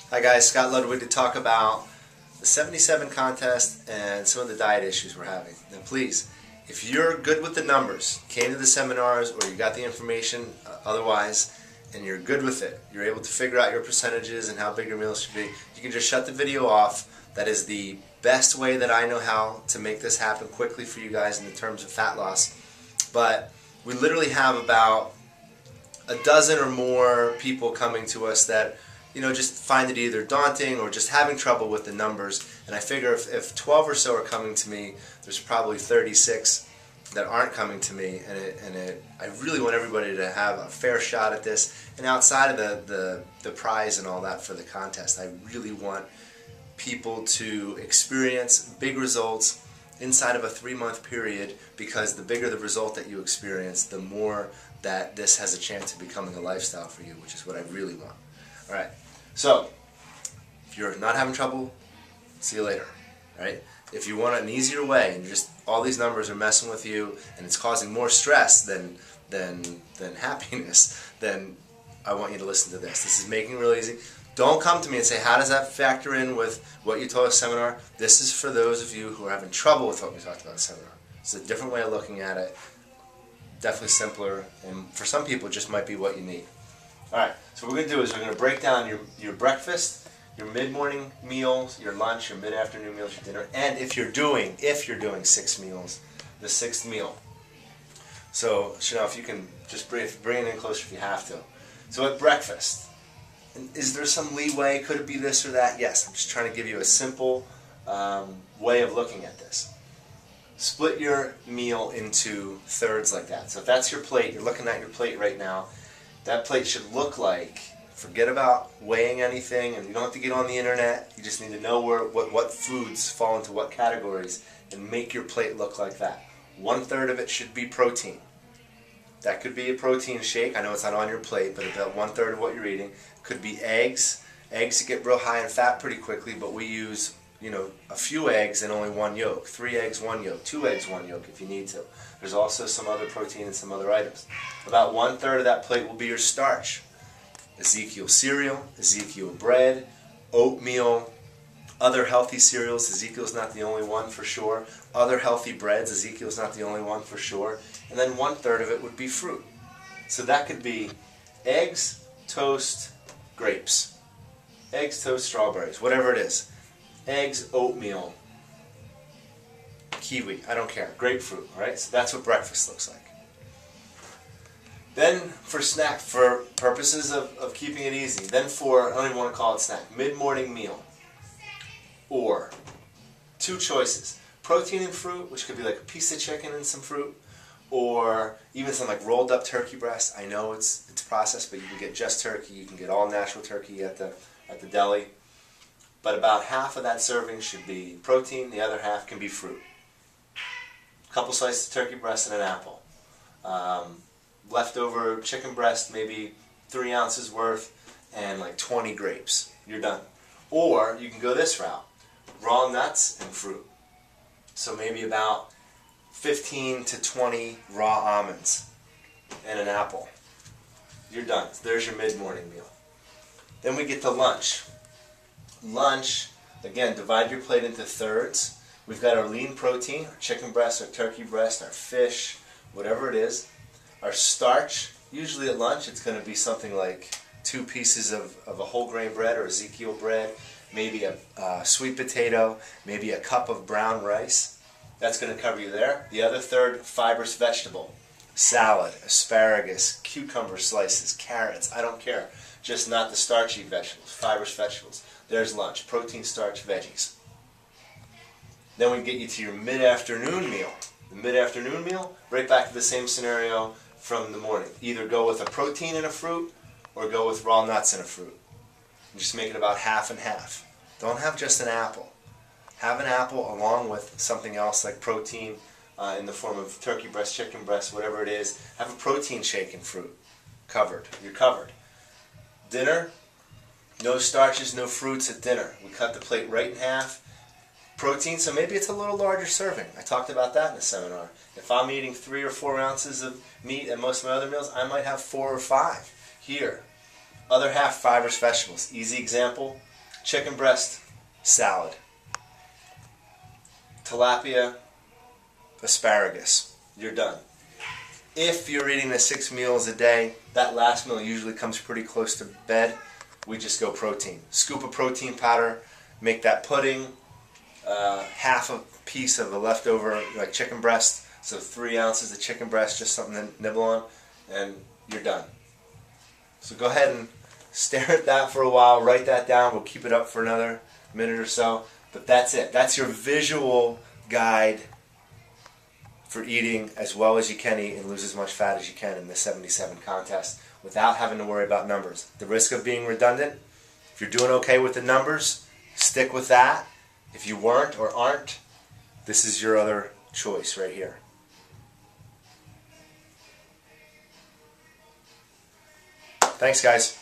Hi guys, Scott Ludwig to talk about the 77 contest and some of the diet issues we're having. Now please, if you're good with the numbers, came to the seminars or you got the information otherwise, and you're good with it, you're able to figure out your percentages and how big your meals should be, you can just shut the video off. That is the best way that I know how to make this happen quickly for you guys in the terms of fat loss. But we literally have about a dozen or more people coming to us that just find it either daunting or just having trouble with the numbers. And I figure if 12 or so are coming to me, there's probably 36 that aren't coming to me. I really want everybody to have a fair shot at this. And outside of the prize and all that for the contest, I really want people to experience big results inside of a 3-month period, because the bigger the result that you experience, the more that this has a chance of becoming a lifestyle for you, which is what I really want. Alright, so if you're not having trouble, see you later. Alright? If you want an easier way and just all these numbers are messing with you and it's causing more stress than happiness, then I want you to listen to this. This is making it really easy. Don't come to me and say, how does that factor in with what you told us seminar? This is for those of you who are having trouble with what we talked about in seminar. It's a different way of looking at it. Definitely simpler, and for some people it just might be what you need. Alright, so what we're going to do is we're going to break down your breakfast, your mid-morning meals, your lunch, your mid-afternoon meals, your dinner, and if you're doing 6 meals, the 6th meal. So, Chanel, if you can just bring it in closer if you have to. So at breakfast, is there some leeway? Could it be this or that? Yes, I'm just trying to give you a simple way of looking at this. Split your meal into thirds like that. So if that's your plate, you're looking at your plate right now, that plate should look like, forget about weighing anything, and you don't have to get on the internet, you just need to know what foods fall into what categories, and make your plate look like that. 1/3 of it should be protein. That could be a protein shake. I know it's not on your plate, but about 1/3 of what you're eating. Could be eggs. Eggs get real high in fat pretty quickly, but we use a few eggs and only 1 yolk. 3 eggs, 1 yolk. 2 eggs, 1 yolk if you need to. There's also some other protein and some other items. About 1/3 of that plate will be your starch. Ezekiel cereal, Ezekiel bread, oatmeal, other healthy cereals. Ezekiel's not the only one for sure. Other healthy breads. Ezekiel's not the only one for sure. And then 1/3 of it would be fruit. So that could be eggs, toast, grapes. Eggs, toast, strawberries, whatever it is. Eggs, oatmeal, kiwi, I don't care, grapefruit, right? So that's what breakfast looks like. Then for snack, for purposes of keeping it easy, then for, I don't even want to call it snack, mid-morning meal. Or 2 choices, protein and fruit, which could be like a piece of chicken and some fruit, or even some like rolled up turkey breast. I know it's processed, but you can get just turkey, you can get all natural turkey at the deli. But about half of that serving should be protein, the other half can be fruit. A couple slices of turkey breast and an apple. Leftover chicken breast, maybe 3 ounces worth, and like 20 grapes. You're done. Or you can go this route, raw nuts and fruit. So maybe about 15 to 20 raw almonds and an apple. You're done. There's your mid-morning meal. Then we get to lunch. Lunch, again, divide your plate into thirds. We've got our lean protein, our chicken breast, our turkey breast, our fish, whatever it is. Our starch, usually at lunch it's going to be something like 2 pieces of a whole grain bread or Ezekiel bread, maybe a sweet potato, maybe a cup of brown rice. That's going to cover you there. The other third, fibrous vegetable. Salad, asparagus, cucumber slices, carrots, I don't care. Just not the starchy vegetables, fibrous vegetables. There's lunch, protein, starch, veggies. Then we get you to your mid-afternoon meal. The mid-afternoon meal, right back to the same scenario from the morning. Either go with a protein and a fruit, or go with raw nuts and a fruit. And just make it about half and half. Don't have just an apple. Have an apple along with something else like protein in the form of turkey breast, chicken breast, whatever it is. Have a protein shake and fruit. Covered. You're covered. Dinner, no starches, no fruits at dinner. We cut the plate right in half. Protein, so maybe it's a little larger serving. I talked about that in the seminar. If I'm eating 3 or 4 ounces of meat at most of my other meals, I might have 4 or 5 here. Other half, fibrous vegetables. Easy example, chicken breast salad, tilapia, asparagus. You're done. If you're eating the 6 meals a day, that last meal usually comes pretty close to bed. We just go protein. Scoop of protein powder, make that pudding, half a piece of a leftover like chicken breast, so 3 ounces of chicken breast, just something to nibble on, and you're done. So go ahead and stare at that for a while, write that down, we'll keep it up for another minute or so, but that's it. That's your visual guide for eating as well as you can eat and lose as much fat as you can in the 77 contest without having to worry about numbers. The risk of being redundant, if you're doing okay with the numbers, stick with that. If you weren't or aren't, this is your other choice right here. Thanks, guys.